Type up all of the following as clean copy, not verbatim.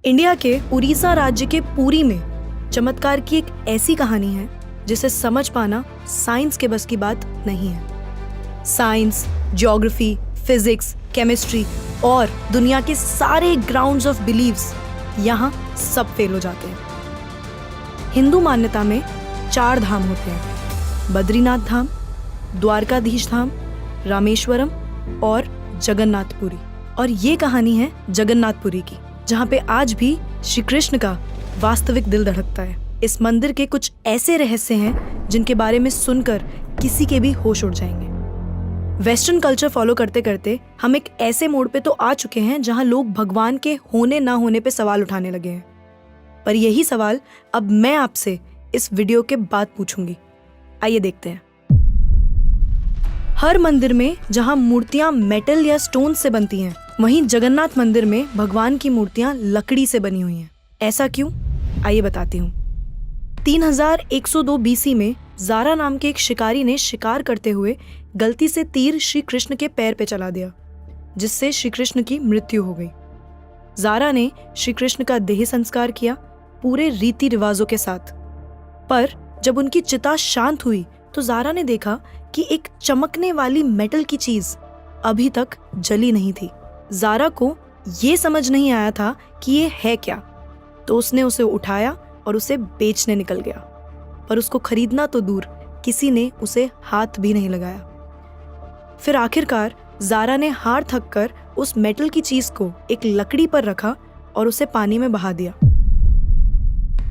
India के उड़ीसा राज्य के पुरी में चमत्कार की एक ऐसी कहानी है जिसे समझ पाना साइंस के बस की बात नहीं है। साइंस, ज्योग्राफी, फिजिक्स, केमिस्ट्री और दुनिया के सारे ग्राउंड्स ऑफ बिलीव्स यहाँ सब फेल हो जाते हैं। हिंदू मान्यता में 4 धाम होते हैं: बद्रीनाथ धाम, द्वारकाधीश धाम, रामेश्वरम और जगन्नाथपुरी। और ये कहानी है जगन्नाथपुरी की, जहाँ पे आज भी श्री कृष्ण का वास्तविक दिल धड़कता है। इस मंदिर के कुछ ऐसे रहस्य हैं जिनके बारे में सुनकर किसी के भी होश उड़ जाएंगे। वेस्टर्न कल्चर फॉलो करते करते हम एक ऐसे मोड़ पे तो आ चुके हैं जहाँ लोग भगवान के होने ना होने पे सवाल उठाने लगे हैं। पर यही सवाल अब मैं आपसे इस वीडियो के बाद पूछूंगी। आइए देखते हैं। हर मंदिर में जहाँ मूर्तियां मेटल या स्टोन से बनती हैं, वहीं जगन्नाथ मंदिर में भगवान की मूर्तियां लकड़ी से बनी हुई हैं। ऐसा क्यों? आइए बताती हूँ। 3102 बीसी में ज़ारा नाम के एक शिकारी ने शिकार करते हुए गलती से तीर श्री कृष्ण के पैर पे चला दिया, जिससे श्री कृष्ण की मृत्यु हो गई। ज़ारा ने श्री कृष्ण का देह संस्कार किया पूरे रीति रिवाजों के साथ। पर जब उनकी चिता शांत हुई तो ज़ारा ने देखा कि एक चमकने वाली मेटल की चीज अभी तक जली नहीं थी। ज़ारा को ये समझ नहीं आया था कि ये है क्या, तो उसने उसे उठाया और उसे बेचने निकल गया। पर उसको खरीदना तो दूर, किसी ने उसे हाथ भी नहीं लगाया। फिर आखिरकार ज़ारा ने हार थक कर उस मेटल की चीज को एक लकड़ी पर रखा और उसे पानी में बहा दिया।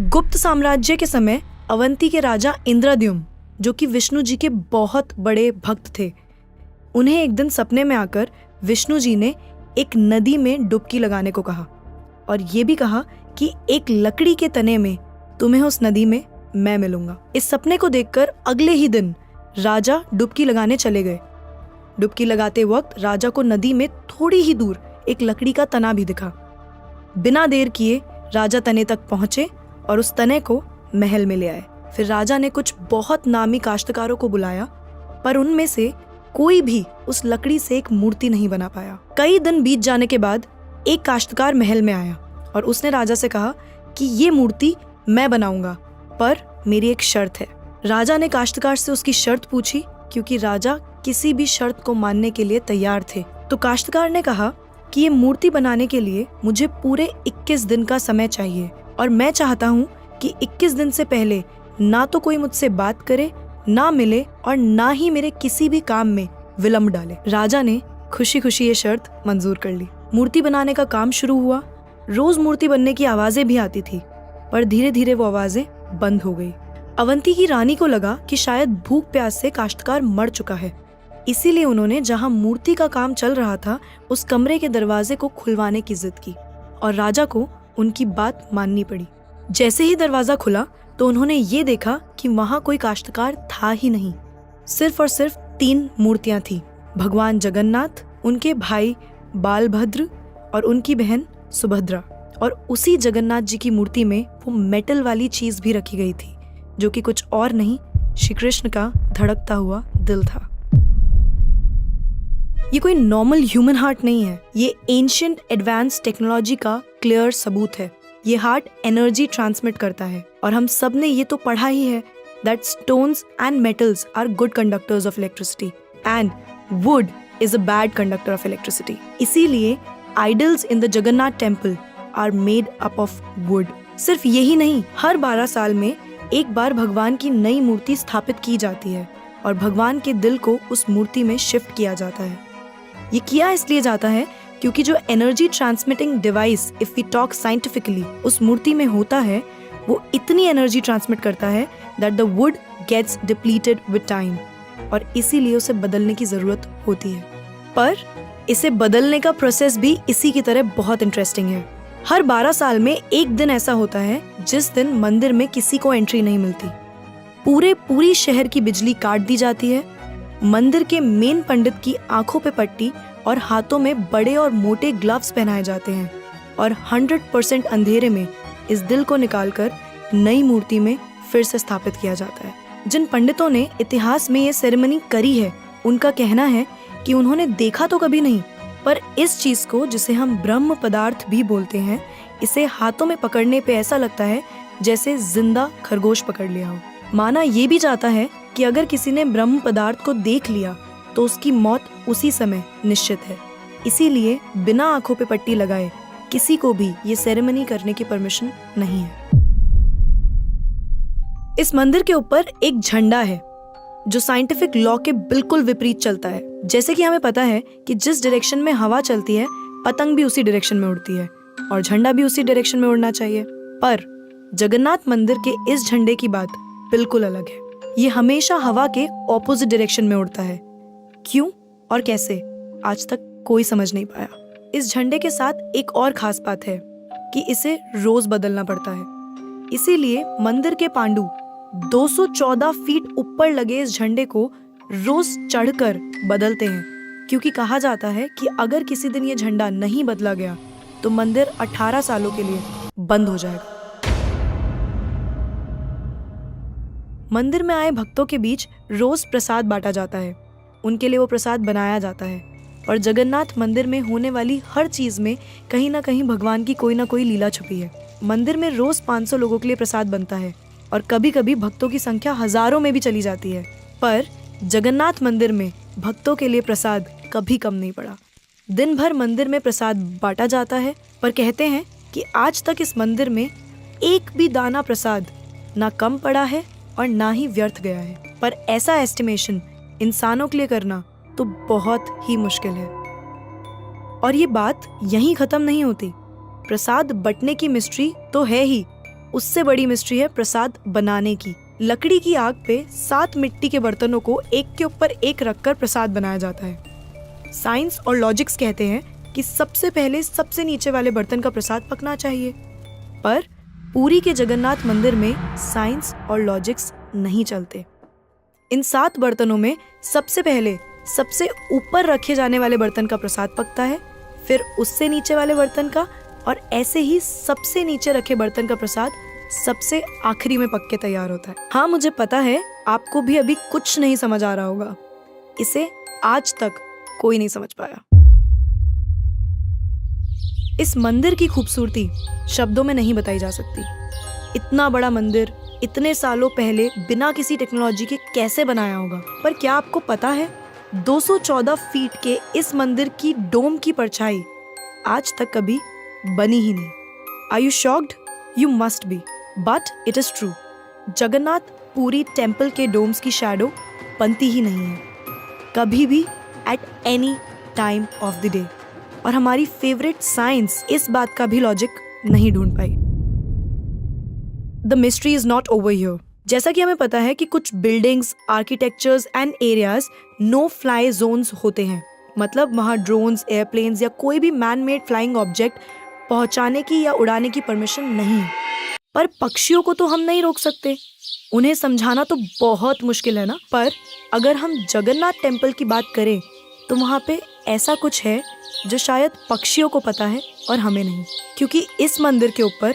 गुप्त साम्राज्य के समय अवंती के राजा इंद्रद्युम्न, जो कि विष्णु जी के बहुत बड़े भक्त थे, उन्हें एक दिन सपने में आकर विष्णु जी ने एक नदी में डुबकी लगाने को कहा और ये भी कहा कि एक लकड़ी के तने में तुम्हें उस नदी में मैं मिलूंगा। इस सपने को देखकर अगले ही दिन राजा डुबकी लगाने चले गए। डुबकी लगाते वक्त राजा को नदी में थोड़ी ही दूर एक लकड़ी का तना भी दिखा। बिना देर किए राजा तने तक पहुंचे और उस तने को महल में ले आए। फिर राजा ने कुछ बहुत नामी काश्तकारों को बुलाया, पर उनमें से कोई भी उस लकड़ी से एक मूर्ति नहीं बना पाया। कई दिन बीत जाने के बाद एक काश्तकार महल में आया और उसने राजा से कहा कि ये मूर्ति मैं बनाऊंगा, पर मेरी एक शर्त है। राजा ने काश्तकार से उसकी शर्त पूछी, क्योंकि राजा किसी भी शर्त को मानने के लिए तैयार थे। तो काश्तकार ने कहा कि ये मूर्ति बनाने के लिए मुझे पूरे 21 दिन का समय चाहिए और मैं चाहता हूँ कि 21 दिन से पहले ना तो कोई मुझसे बात करे, ना मिले और ना ही मेरे किसी भी काम में विलंब डाले। राजा ने खुशी खुशी ये शर्त मंजूर कर ली। मूर्ति बनाने का काम शुरू हुआ। रोज मूर्ति बनने की आवाजें भी आती थी, पर धीरे धीरे वो आवाजें बंद हो गई। अवंती की रानी को लगा कि शायद भूख प्यास से काश्तकार मर चुका है, इसीलिए उन्होंने जहाँ मूर्ति का काम चल रहा था उस कमरे के दरवाजे को खुलवाने की जिद की और राजा को उनकी बात माननी पड़ी। जैसे ही दरवाजा खुला तो उन्होंने ये देखा कि वहाँ कोई काश्तकार था ही नहीं। सिर्फ और सिर्फ 3 मूर्तियां थी: भगवान जगन्नाथ, उनके भाई बालभद्र और उनकी बहन सुभद्रा। और उसी जगन्नाथ जी की मूर्ति में वो मेटल वाली चीज भी रखी गई थी, जो कि कुछ और नहीं, श्री कृष्ण का धड़कता हुआ दिल था। ये कोई नॉर्मल ह्यूमन हार्ट नहीं है, ये एंशिएंट एडवांस टेक्नोलॉजी का क्लियर सबूत है। ये हार्ट एनर्जी ट्रांसमिट करता है और हम सब ने ये तो पढ़ा ही है that stones and metals are good conductors of electricity and wood is a bad conductor of electricity. इसीलिए idols in the Jagannath temple are made up of wood. सिर्फ यही नहीं, हर 12 साल में एक बार भगवान की नई मूर्ति स्थापित की जाती है और भगवान के दिल को उस मूर्ति में शिफ्ट किया जाता है। ये किया इसलिए जाता है क्योंकि जो energy transmitting device, if we talk scientifically, उस मूर्ति में होता है, वो इतनी एनर्जी ट्रांसमिट करता है that the wood gets depleted with time, और इसीलिए उसे बदलने की जरूरत होती है। पर इसे बदलने का प्रोसेस भी इसी की तरह बहुत इंटरेस्टिंग है। हर 12 साल में एक दिन ऐसा होता है जिस दिन मंदिर में किसी को एंट्री नहीं मिलती। पूरी शहर की बिजली काट दी जाती है। मंदिर के मेन पंडित की आंखों पे पट्टी और हाथों में बड़े और मोटे ग्लव्स पहनाए जाते हैं और 100% अंधेरे में इस दिल को निकालकर नई मूर्ति में फिर से स्थापित किया जाता है। जिन पंडितों ने इतिहास में ये सेरेमनी करी है, उनका कहना है कि उन्होंने देखा तो कभी नहीं, पर इस चीज को, जिसे हम ब्रह्म पदार्थ भी बोलते हैं, इसे हाथों में पकड़ने पे ऐसा लगता है जैसे जिंदा खरगोश पकड़ लिया हो। माना ये भी जाता है कि अगर किसी ने ब्रह्म पदार्थ को देख लिया तो उसकी मौत उसी समय निश्चित है। इसीलिए बिना आंखों पे पट्टी लगाए किसी को भी ये सेरेमनी करने की परमिशन नहीं है। इस मंदिर के ऊपर एक झंडा है जो साइंटिफिक लॉ के बिल्कुल विपरीत चलता है। जैसे कि हमें पता है कि जिस डायरेक्शन में हवा चलती है पतंग भी उसी डायरेक्शन में उड़ती है और झंडा भी उसी डायरेक्शन में उड़ना चाहिए। पर जगन्नाथ मंदिर के इस झंडे की बात बिल्कुल अलग है। ये हमेशा हवा के ऑपोजिट डायरेक्शन में उड़ता है। क्यों और कैसे आज तक कोई समझ नहीं पाया। इस झंडे के साथ एक और खास बात है कि इसे रोज बदलना पड़ता है। इसीलिए मंदिर के पांडु 214 फीट ऊपर लगे इस झंडे को रोज चढ़कर बदलते हैं, क्योंकि कहा जाता है कि अगर किसी दिन ये झंडा नहीं बदला गया तो मंदिर 18 सालों के लिए बंद हो जाएगा। मंदिर में आए भक्तों के बीच रोज प्रसाद बांटा जाता है। उनके लिए वो प्रसाद बनाया जाता है और जगन्नाथ मंदिर में होने वाली हर चीज में कहीं ना कहीं भगवान की कोई ना कोई लीला छुपी है। मंदिर में रोज 500 लोगों के लिए प्रसाद बनता है और कभी कभी भक्तों की संख्या हजारों में भी चली जाती है। पर जगन्नाथ मंदिर में भक्तों के लिए प्रसाद कभी कम नहीं पड़ा। दिन भर मंदिर में प्रसाद बांटा जाता है, पर कहते हैं कि आज तक इस मंदिर में एक भी दाना प्रसाद ना कम पड़ा है और ना ही व्यर्थ गया है। पर ऐसा एस्टिमेशन इंसानों के लिए करना तो बहुत ही मुश्किल है। और ये बात यहीं खत्म नहीं होती। प्रसाद बंटने की मिस्ट्री तो है ही, उससे बड़ी मिस्ट्री है प्रसाद बनाने की। लकड़ी की आग पे 7 मिट्टी के बर्तनों को एक के ऊपर एक रखकर प्रसाद बनाया जाता है। साइंस और लॉजिक्स कहते हैं कि सबसे पहले सबसे नीचे वाले बर्तन का प्रसाद पकना चाहिए। पर पुरी के जगन्नाथ मंदिर में साइंस और लॉजिक्स नहीं चलते। इन 7 बर्तनों में सबसे पहले सबसे ऊपर रखे जाने वाले बर्तन का प्रसाद पकता है, फिर उससे नीचे वाले बर्तन का, और ऐसे ही सबसे नीचे रखे बर्तन का प्रसाद सबसे आखिरी में पक के तैयार होता है। हाँ, मुझे पता है आपको भी अभी कुछ नहीं समझ आ रहा होगा। इसे आज तक कोई नहीं समझ पाया। इस मंदिर की खूबसूरती शब्दों में नहीं बताई जा सकती। इतना बड़ा मंदिर इतने सालों पहले बिना किसी टेक्नोलॉजी के कैसे बनाया होगा। पर क्या आपको पता है 214 फीट के इस मंदिर की डोम की परछाई आज तक कभी बनी ही नहीं। Are you shocked? You must be, but it is true. Jagannath Puri temple के डोम्स की शैडो बनती ही नहीं है कभी भी, at any time of the day. और हमारी फेवरेट साइंस इस बात का भी लॉजिक नहीं ढूंढ पाई। The mystery is not over here. जैसा कि हमें पता है कि कुछ buildings, architectures and areas no fly zones होते हैं, मतलब वहाँ ड्रोन्स, एयरप्लेन्स या कोई भी मैन मेड फ्लाइंग ऑब्जेक्ट पहुंचाने की या उड़ाने की परमिशन नहीं है। पर पक्षियों को तो हम नहीं रोक सकते, उन्हें समझाना तो बहुत मुश्किल है ना। पर अगर हम जगन्नाथ टेम्पल की बात करें तो वहाँ पे ऐसा कुछ है जो शायद पक्षियों को पता है और हमें नहीं, क्योंकि इस मंदिर के ऊपर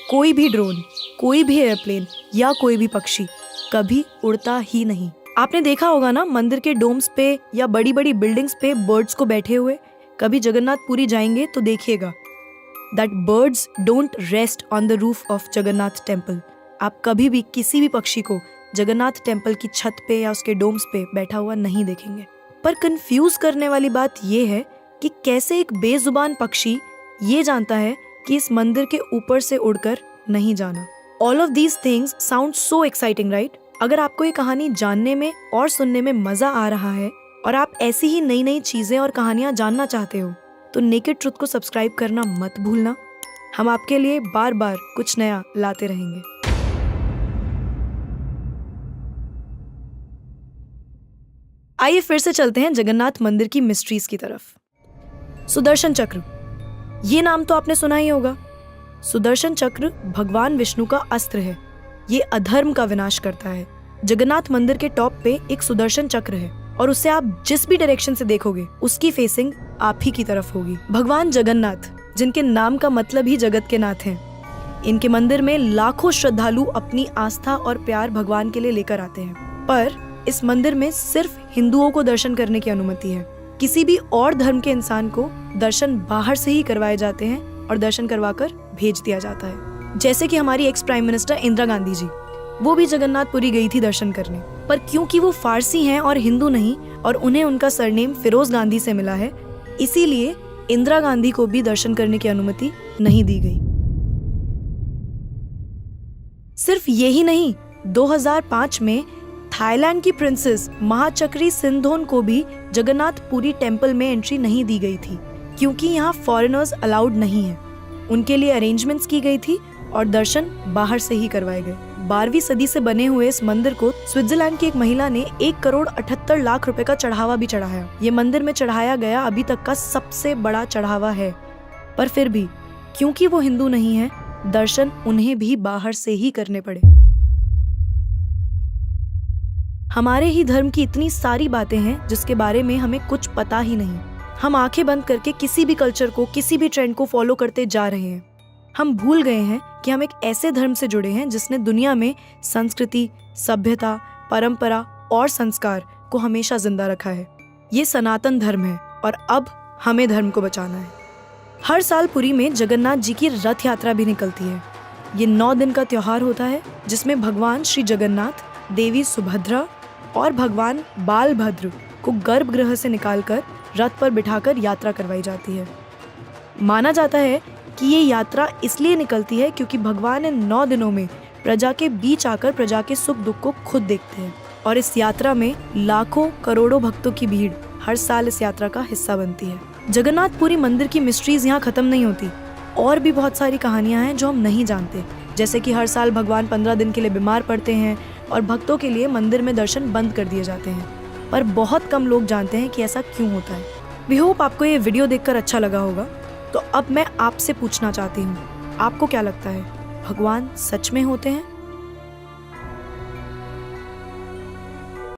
कोई भी ड्रोन, कोई भी एयरप्लेन या कोई भी पक्षी कभी उड़ता ही नहीं। आपने देखा होगा ना मंदिर के डोम्स पे या बड़ी बड़ी बिल्डिंग्स पे बर्ड्स को बैठे हुए। कभी जगन्नाथपुरी जाएंगे तो देखिएगा that birds don't rest on the roof of Jagannath temple. आप कभी भी किसी भी पक्षी को जगन्नाथ टेम्पल की छत पे या उसके डोम्स पे बैठा हुआ नहीं देखेंगे। पर कंफ्यूज करने वाली बात यह है कि कैसे एक बेजुबान पक्षी ये जानता है कि इस मंदिर के ऊपर से उड़कर नहीं जाना। All of these things sound so exciting, right? अगर आपको ये कहानी जानने में और सुनने में मजा आ रहा है और आप ऐसी ही नई नई चीजें और कहानियां जानना चाहते हो तो नेकेड ट्रुथ को सब्सक्राइब करना मत भूलना। हम आपके लिए बार बार कुछ नया लाते रहेंगे। आइए फिर से चलते हैं जगन्नाथ मंदिर की मिस्ट्रीज की तरफ। सुदर्शन चक्र, ये नाम तो आपने सुना ही होगा। सुदर्शन चक्र भगवान विष्णु का अस्त्र है। ये अधर्म का विनाश करता है। जगन्नाथ मंदिर के टॉप पे एक सुदर्शन चक्र है और उसे आप जिस भी डायरेक्शन से देखोगे उसकी फेसिंग आप ही की तरफ होगी। भगवान जगन्नाथ, जिनके नाम का मतलब ही जगत के नाथ हैं, इनके मंदिर में लाखों श्रद्धालु अपनी आस्था और प्यार भगवान के लिए लेकर आते हैं। पर इस मंदिर में सिर्फ हिंदुओं को दर्शन करने की अनुमति है। किसी भी और धर्म के इंसान को दर्शन बाहर से ही करवाए जाते हैं और दर्शन करवाकर भेज दिया जाता है। जैसे कि हमारी ex prime minister Indira Gandhi ji, वो भी जगन्नाथपुरी गई थी दर्शन करने, पर क्योंकि वो फारसी हैं और हिंदू नहीं, और उन्हें उनका सरनेम फिरोज गांधी से मिला है, इसीलिए इंदिरा गांधी को भी दर्शन करने की अनुमति नहीं दी गई। सिर्फ यही नहीं, 2005 में थाईलैंड की प्रिंसेस महाचक्री सिंधोन को भी जगन्नाथपुरी टेम्पल में एंट्री नहीं दी गई थी, क्योंकि यहाँ फॉरेनर्स अलाउड नहीं है। उनके लिए अरेंजमेंट्स की गई थी और दर्शन बाहर से ही करवाए गए। 12वीं सदी से बने हुए इस मंदिर को स्विट्जरलैंड की एक महिला ने 1,78,00,000 रुपए का चढ़ावा भी चढ़ाया। ये मंदिर में चढ़ाया गया अभी तक का सबसे बड़ा चढ़ावा है। पर फिर भी क्योंकि वो हिंदू नहीं है, दर्शन उन्हें भी बाहर से ही करने पड़े। हमारे ही धर्म की इतनी सारी बातें हैं जिसके बारे में हमें कुछ पता ही नहीं। हम आंखें बंद करके किसी भी कल्चर को, किसी भी ट्रेंड को फॉलो करते जा रहे हैं। हम भूल गए हैं कि हम एक ऐसे धर्म से जुड़े हैं जिसने दुनिया में संस्कृति, सभ्यता, परंपरा और संस्कार को हमेशा जिंदा रखा है। ये सनातन धर्म है और अब हमें धर्म को बचाना है। हर साल पुरी में जगन्नाथ जी की रथ यात्रा भी निकलती है। ये 9 दिन का त्योहार होता है जिसमें भगवान श्री जगन्नाथ, देवी सुभद्रा और भगवान बालभद्र को गर्भगृह से निकालकर रथ पर बिठाकर यात्रा करवाई जाती है। माना जाता है कि ये यात्रा इसलिए निकलती है क्योंकि भगवान इन 9 दिनों में प्रजा के बीच आकर प्रजा के सुख दुख को खुद देखते हैं, और इस यात्रा में लाखों करोड़ों भक्तों की भीड़ हर साल इस यात्रा का हिस्सा बनती है। जगन्नाथपुरी मंदिर की मिस्ट्रीज यहाँ खत्म नहीं होती। और भी बहुत सारी कहानियां हैं जो हम नहीं जानते, जैसे कि हर साल भगवान 15 दिन के लिए बीमार पड़ते हैं और भक्तों के लिए मंदिर में दर्शन बंद कर दिए जाते हैं। पर बहुत कम लोग जानते हैं कि ऐसा क्यों होता है। वी होप आपको ये वीडियो देखकर अच्छा लगा होगा। तो अब मैं आपसे पूछना चाहती हूँ, आपको क्या लगता है, भगवान सच में होते हैं